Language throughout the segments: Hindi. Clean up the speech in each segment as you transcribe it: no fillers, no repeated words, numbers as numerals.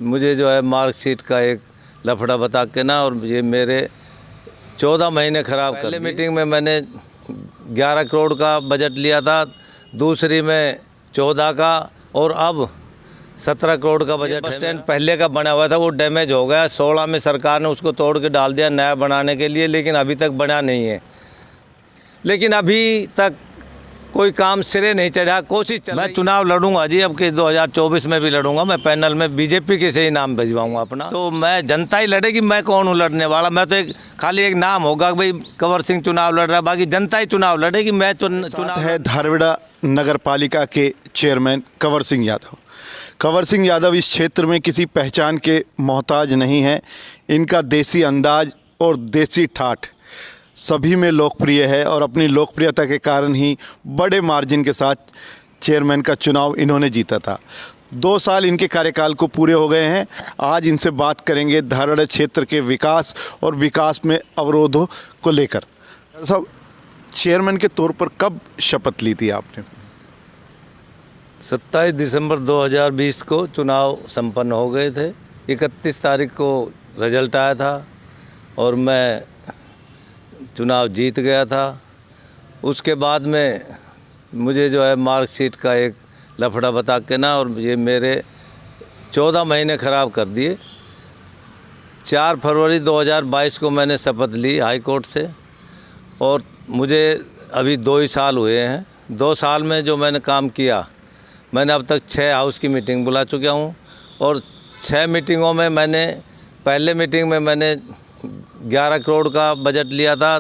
मुझे जो है मार्कशीट का एक लफड़ा बता के ना, और ये मेरे 14 महीने ख़राब कर। पहले मीटिंग में मैंने 11 करोड़ का बजट लिया था, दूसरी में 14 का, और अब 17 करोड़ का बजट। बस स्टैंड पहले का बना हुआ था, वो डैमेज हो गया। 16 में सरकार ने उसको तोड़ के डाल दिया नया बनाने के लिए, लेकिन अभी तक बना नहीं है। लेकिन अभी तक कोई काम सिरे नहीं चढ़ा। कोशिश चल, मैं चुनाव लड़ूंगा जी, अब के 2024 में भी लड़ूंगा। मैं पैनल में बीजेपी के से ही नाम भिजवाऊंगा अपना। तो मैं, जनता ही लड़ेगी, मैं कौन हूँ लड़ने वाला। मैं तो खाली एक नाम होगा भाई कंवर सिंह चुनाव लड़ रहा है, बाकी जनता ही चुनाव लड़ेगी। मैं चुनाव है धारविड़ा नगर पालिका के चेयरमैन कंवर सिंह यादव। कंवर सिंह यादव इस क्षेत्र में किसी पहचान के मोहताज नहीं हैं। इनका देसी अंदाज और देसी ठाठ सभी में लोकप्रिय है, और अपनी लोकप्रियता के कारण ही बड़े मार्जिन के साथ चेयरमैन का चुनाव इन्होंने जीता था। 2 साल इनके कार्यकाल को पूरे हो गए हैं। आज इनसे बात करेंगे धारविड़ा क्षेत्र के विकास और विकास में अवरोधों को लेकर। सब चेयरमैन के तौर पर कब शपथ ली थी आपने? 27 दिसंबर 2020 को चुनाव संपन्न हो गए थे। 31 तारीख को रिजल्ट आया था और मैं चुनाव जीत गया था। उसके बाद में मुझे जो है मार्कशीट का एक लफड़ा बता के ना, और ये मेरे 14 महीने ख़राब कर दिए। 4 फरवरी 2022 को मैंने शपथ ली हाई कोर्ट से, और मुझे अभी 2 ही साल हुए हैं। 2 साल में जो मैंने काम किया, मैंने अब तक 6 हाउस की मीटिंग बुला चुका हूँ, और 6 मीटिंगों में मैंने, पहले मीटिंग में मैंने 11 करोड़ का बजट लिया था,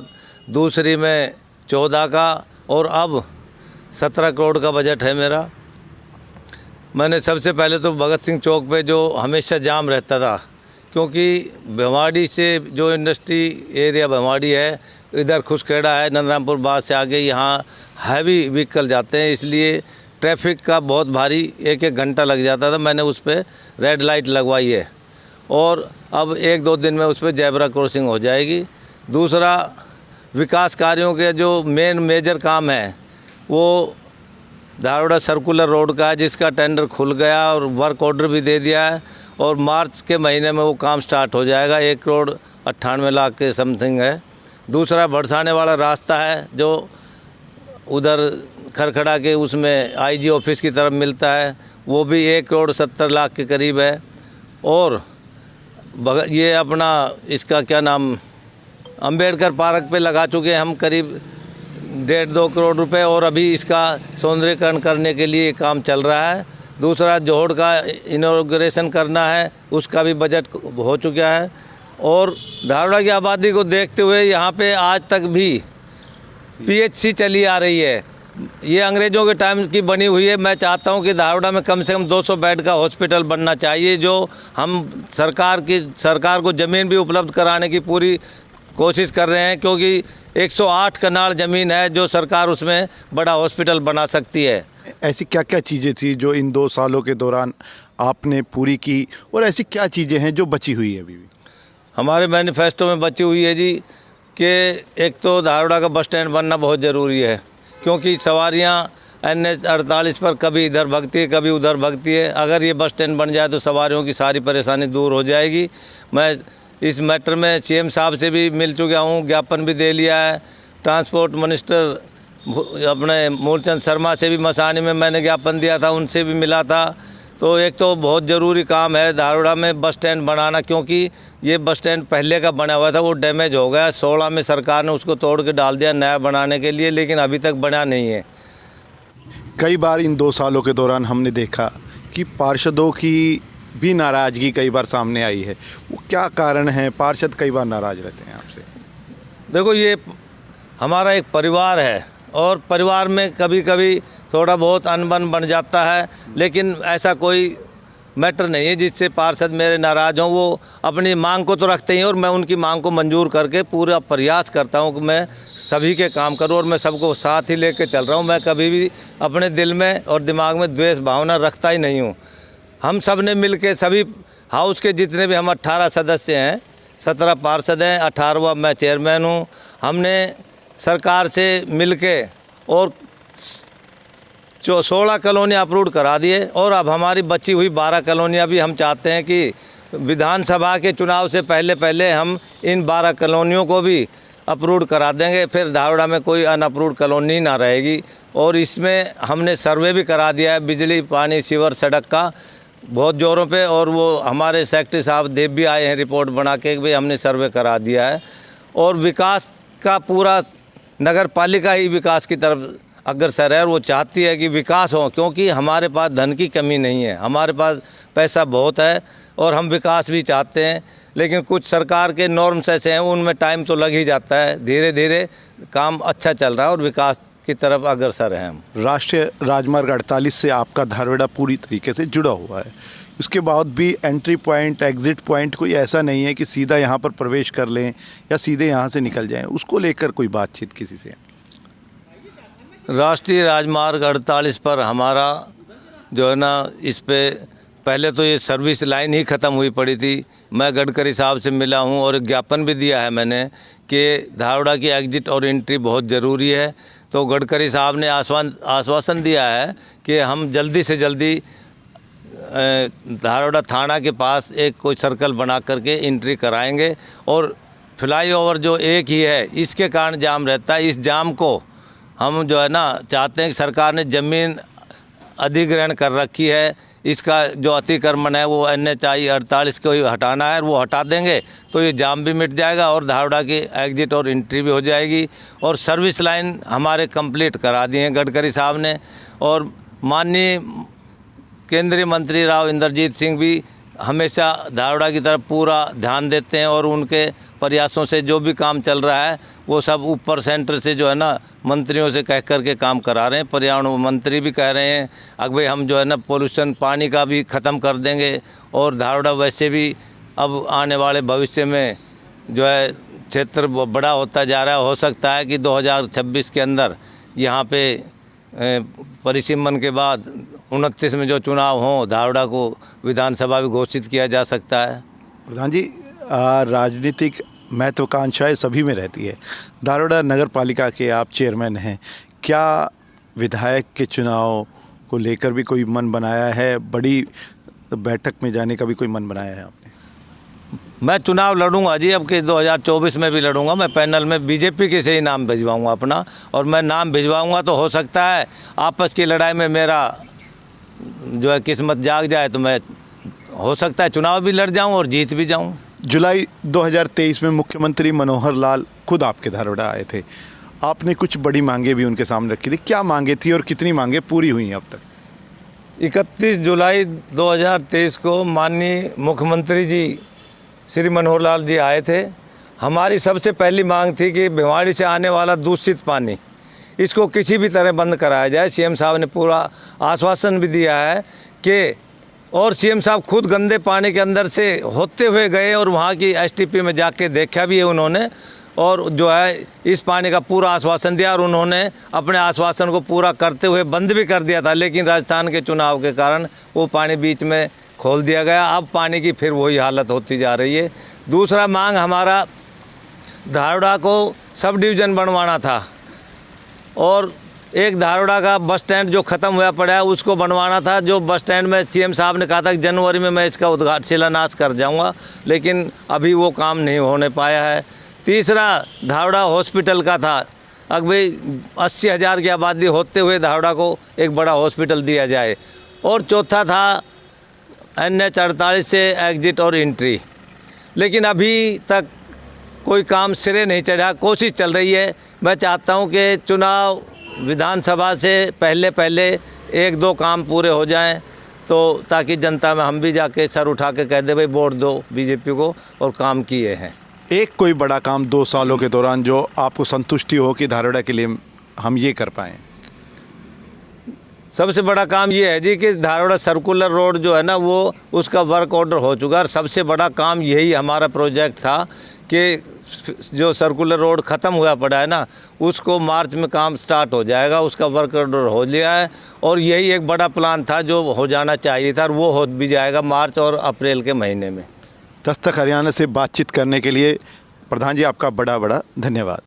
दूसरी में 14 का, और अब 17 करोड़ का बजट है मेरा। मैंने सबसे पहले तो भगत सिंह चौक पे, जो हमेशा जाम रहता था, क्योंकि भिवाड़ी से जो इंडस्ट्री एरिया भिवाड़ी है, इधर खुशखेड़ा है, नंदरामपुर बाग से आगे यहाँ हैवी व्हीकल जाते हैं, इसलिए ट्रैफिक का बहुत भारी 1-1 घंटा लग जाता था। मैंने उस पर रेड लाइट लगवाई है, और अब 1-2 दिन में उस पर जेब्रा क्रॉसिंग हो जाएगी। दूसरा, विकास कार्यों के जो मेजर काम है, वो धारविड़ा सर्कुलर रोड का है, जिसका टेंडर खुल गया और वर्क ऑर्डर भी दे दिया है, और मार्च के महीने में वो काम स्टार्ट हो जाएगा। 1 करोड़ 98 लाख के समथिंग है। दूसरा, भड़साने वाला रास्ता है, जो उधर खरखड़ा के उसमें आईजी ऑफिस की तरफ मिलता है, वो भी 1 करोड़ 70 लाख के करीब है। और ये अपना, इसका क्या नाम, अंबेडकर पार्क पे लगा चुके हैं हम करीब 1.5-2 करोड़ रुपए, और अभी इसका सौंदर्यीकरण करने के लिए काम चल रहा है। दूसरा, जोहड़ का इनॉग्रेशन करना है, उसका भी बजट हो चुका है। और धारविड़ा की आबादी को देखते हुए यहाँ पे आज तक भी पीएचसी चली आ रही है। ये अंग्रेज़ों के टाइम की बनी हुई है। मैं चाहता हूँ कि धारविड़ा में कम से कम 200 बेड का हॉस्पिटल बनना चाहिए, जो हम सरकार को ज़मीन भी उपलब्ध कराने की पूरी कोशिश कर रहे हैं, क्योंकि 108 कनाल ज़मीन है, जो सरकार उसमें बड़ा हॉस्पिटल बना सकती है। ऐसी क्या क्या चीज़ें थी जो इन 2 सालों के दौरान आपने पूरी की, और ऐसी क्या चीज़ें हैं जो बची हुई है अभी भी? हमारे मैनिफेस्टो में बची हुई है जी, कि एक तो धारविड़ा का बस स्टैंड बनना बहुत ज़रूरी है, क्योंकि सवारियाँ NH 48 पर कभी इधर भगती है, कभी उधर भगती है। अगर ये बस स्टैंड बन जाए तो सवारियों की सारी परेशानी दूर हो जाएगी। मैं इस मैटर में CM साहब से भी मिल चुका हूँ, ज्ञापन भी दे लिया है। ट्रांसपोर्ट मिनिस्टर अपने मूलचंद शर्मा से भी मसानी में मैंने ज्ञापन दिया था, उनसे भी मिला था। तो एक तो बहुत ज़रूरी काम है धारविड़ा में बस स्टैंड बनाना, क्योंकि ये बस स्टैंड पहले का बना हुआ था, वो डैमेज हो गया। 16 में सरकार ने उसको तोड़ के डाल दिया नया बनाने के लिए, लेकिन अभी तक बना नहीं है। कई बार इन 2 सालों के दौरान हमने देखा कि पार्षदों की भी नाराज़गी कई बार सामने आई है। वो क्या कारण है? पार्षद कई बार नाराज़ रहते हैं आपसे। देखो, ये हमारा एक परिवार है, और परिवार में कभी कभी थोड़ा बहुत अनबन बन जाता है, लेकिन ऐसा कोई मैटर नहीं है जिससे पार्षद मेरे नाराज़ हों। वो अपनी मांग को तो रखते ही हैं, और मैं उनकी मांग को मंजूर करके पूरा प्रयास करता हूं कि मैं सभी के काम करूं, और मैं सबको साथ ही लेके चल रहा हूं। मैं कभी भी अपने दिल में और दिमाग में द्वेष भावना रखता ही नहीं हूं। हम सब ने मिल के, सभी हाउस के जितने भी हम 18 सदस्य हैं, 17 पार्षद हैं, 18वां मैं चेयरमैन हूँ। हमने सरकार से मिल के और 16 कॉलोनियाँ अप्रूव करा दिए और अब हमारी बची हुई 12 कॉलोनियाँ भी हम चाहते हैं कि विधानसभा के चुनाव से पहले पहले हम इन 12 कॉलोनियों को भी अप्रूव करा देंगे, फिर धावड़ा में कोई अनअप्रूव्ड कॉलोनी ना रहेगी। और इसमें हमने सर्वे भी करा दिया है बिजली, पानी, सीवर, सड़क का बहुत ज़ोरों पे, और वो हमारे सेक्रेटरी साहब देव भी आए हैं रिपोर्ट बना के भी हमने सर्वे करा दिया है। और विकास का पूरा नगर पालिका ही विकास की तरफ अग्रसर है, वो चाहती है कि विकास हो, क्योंकि हमारे पास धन की कमी नहीं है, हमारे पास पैसा बहुत है और हम विकास भी चाहते हैं। लेकिन कुछ सरकार के नॉर्म्स ऐसे हैं, उनमें टाइम तो लग ही जाता है। धीरे धीरे काम अच्छा चल रहा है और विकास की तरफ अग्रसर हैं हम। राष्ट्रीय राजमार्ग 48 से आपका धारवाड़ा पूरी तरीके से जुड़ा हुआ है, उसके बाद भी एंट्री पॉइंट, एग्ज़िट पॉइंट कोई ऐसा नहीं है कि सीधा यहाँ पर प्रवेश कर लें या सीधे यहाँ से निकल जाएं, उसको लेकर कोई बातचीत किसी से? राष्ट्रीय राजमार्ग 48 पर हमारा जो है ना, इस पे पहले तो ये सर्विस लाइन ही ख़त्म हुई पड़ी थी। मैं गडकरी साहब से मिला हूँ और एक ज्ञापन भी दिया है मैंने कि धारवाड़ा की एग्जिट और एंट्री बहुत ज़रूरी है। तो गडकरी साहब ने आश्वासन दिया है कि हम जल्दी से जल्दी धारवाड़ा थाना के पास एक कोई सर्कल बना करके एंट्री कराएंगे। और फ्लाईओवर जो एक ही है, इसके कारण जाम रहता है। इस जाम को हम जो है ना चाहते हैं कि सरकार ने ज़मीन अधिग्रहण कर रखी है, इसका जो अतिक्रमण है वो NH 48 को ही हटाना है, वो हटा देंगे तो ये जाम भी मिट जाएगा और धारवाड़ा की एग्जिट और एंट्री भी हो जाएगी। और सर्विस लाइन हमारे कंप्लीट करा दी हैं गडकरी साहब ने। और माननीय केंद्रीय मंत्री राव इंद्रजीत सिंह भी हमेशा धारवाड़ा की तरफ पूरा ध्यान देते हैं और उनके प्रयासों से जो भी काम चल रहा है वो सब ऊपर सेंटर से जो है ना मंत्रियों से कह कर के काम करा रहे हैं। पर्यावरण मंत्री भी कह रहे हैं अब भाई हम जो है ना पोल्यूशन पानी का भी ख़त्म कर देंगे। और धारवाड़ा वैसे भी अब आने वाले भविष्य में जो है क्षेत्र बड़ा होता जा रहा है। हो सकता है कि 2026 के अंदर यहाँ पे परिसीमन के बाद 29 में जो चुनाव हों, धारवाड़ा को विधानसभा भी घोषित किया जा सकता है। प्रधान जी, राजनीतिक महत्वाकांक्षाएं सभी में रहती है। धारवाड़ा नगर पालिका के आप चेयरमैन हैं, क्या विधायक के चुनाव को लेकर भी कोई मन बनाया है? बड़ी बैठक में जाने का भी कोई मन बनाया है आपने? मैं चुनाव लड़ूंगा जी, अब के 2024 में भी लड़ूंगा। मैं पैनल में बीजेपी के से ही नाम भिजवाऊंगा अपना, और मैं नाम भिजवाऊंगा तो हो सकता है आपस की लड़ाई में मेरा जो है किस्मत जाग जाए तो मैं हो सकता है चुनाव भी लड़ जाऊं और जीत भी जाऊं। जुलाई 2023 में मुख्यमंत्री मनोहर लाल खुद आपके धारवाड़ा आए थे, आपने कुछ बड़ी मांगे भी उनके सामने रखी थी, क्या मांगे थी और कितनी मांगे पूरी हुई हैं अब तक? 31 जुलाई 2023 को माननीय मुख्यमंत्री जी श्री मनोहर लाल जी आए थे। हमारी सबसे पहली मांग थी कि भिवाड़ी से आने वाला दूषित पानी, इसको किसी भी तरह बंद कराया जाए। सीएम साहब ने पूरा आश्वासन भी दिया है कि, और सीएम साहब खुद गंदे पानी के अंदर से होते हुए गए और वहाँ की STP में जाके देखा भी है उन्होंने, और जो है इस पानी का पूरा आश्वासन दिया और उन्होंने अपने आश्वासन को पूरा करते हुए बंद भी कर दिया था। लेकिन राजस्थान के चुनाव के कारण वो पानी बीच में खोल दिया गया। अब पानी की फिर वही हालत होती जा रही है। दूसरा मांग हमारा धारवाड़ा को सब डिवीज़न बनवाना था और एक धारवाड़ा का बस स्टैंड जो ख़त्म हुआ पड़ा है उसको बनवाना था। जो बस स्टैंड में सीएम साहब ने कहा था कि जनवरी में मैं इसका उद्घाटन शिलान्यास कर जाऊंगा, लेकिन अभी वो काम नहीं होने पाया है। तीसरा धारवाड़ा हॉस्पिटल का था, अब भाई 80,000 की आबादी होते हुए धारवाड़ा को एक बड़ा हॉस्पिटल दिया जाए। और चौथा था NH 48 से एग्जिट और एंट्री, लेकिन अभी तक कोई काम सिरे नहीं चढ़ा। कोशिश चल रही है। मैं चाहता हूं कि चुनाव विधानसभा से पहले पहले 1-2 काम पूरे हो जाएं, तो ताकि जनता में हम भी जाके सर उठा के कह दे भाई वोट दो बीजेपी को, और काम किए हैं। एक कोई बड़ा काम 2 सालों के दौरान जो आपको संतुष्टि हो कि धारवाड़ा के लिए हम ये कर पाएँ? सबसे बड़ा काम ये है जी कि धारवाड़ा सर्कुलर रोड जो है ना वो उसका वर्क ऑर्डर हो चुका है। और सबसे बड़ा काम यही हमारा प्रोजेक्ट था कि जो सर्कुलर रोड ख़त्म हुआ पड़ा है ना उसको मार्च में काम स्टार्ट हो जाएगा, उसका वर्क ऑर्डर हो लिया है। और यही एक बड़ा प्लान था जो हो जाना चाहिए था, और वो हो भी जाएगा मार्च और अप्रैल के महीने में। दस्तक हरियाणा से बातचीत करने के लिए प्रधान जी आपका बड़ा बड़ा धन्यवाद।